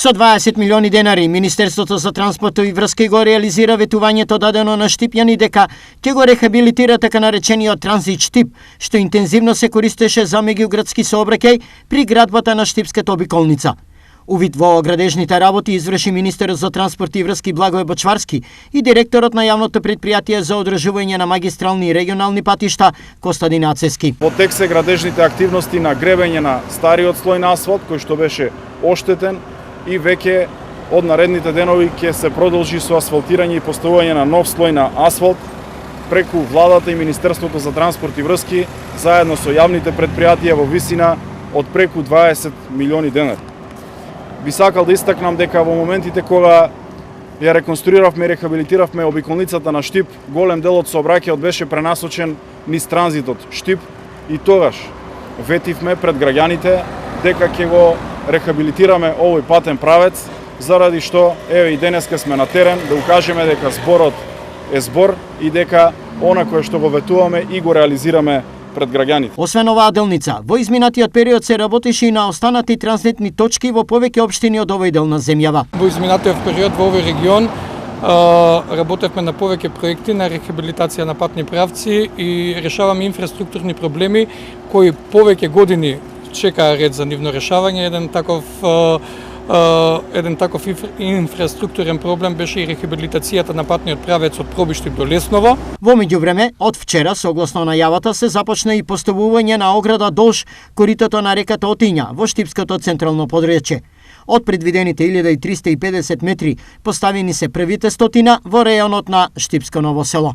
Со 20 милиони денари, Министерството за транспорт и врски го реализира ветувањето дадено на Штипјани дека ќе го рехабилитира така наречениот транзит Штип, што интензивно се користеше за меѓуградски сообраќај при градбата на Штипската обиколница. Увид во градежните работи изврши министерот за транспорт и врски Благој Бочварски и директорот на јавното предпријатие за одржување на магистрални и регионални патишта Костадин Ацевски. Во тек се градежните активности на гребење на стариот слој на асфалт кој што беше оштетен и веќе од наредните денови ќе се продолжи со асфалтирање и поставување на нов слој на асфалт преку владата и Министерството за транспорт и врски заедно со јавните предпријатија во висина од преку 20 милиони денари. Би сакал да истакнам дека во моментите кога ја реконструиравме и рехабилитиравме обиколницата на Штип, голем дел од сообраќајот беше пренасочен низ транзитот Штип и тогаш ветивме пред граѓаните дека ќе го рехабилитираме овој патен правец, заради што еве и денеска сме на терен да укажеме дека зборот е збор и дека она кое што го ветуваме и го реализираме пред граѓаните. Освен оваа делница, во изминатиот период се работеше и на останати транзитни точки во повеќе општини од овој дел на земјава. Во изминатиот период во овој регион работевме на повеќе проекти на рехабилитација на патни правци и решаваме инфраструктурни проблеми кои повеќе години чекаа ред за нивно решавање. Еден таков инфраструктурен проблем беше и рехабилитацијата на патниот правец од Пробиштип до Лесново. Во меѓувреме, од вчера, согласно најавата, се започна и поставување на ограда долж коритото на реката Отиња во Штипското централно подречје. Од предвидените 1350 метри поставени се првите 100 во рејонот на Штипско Ново село.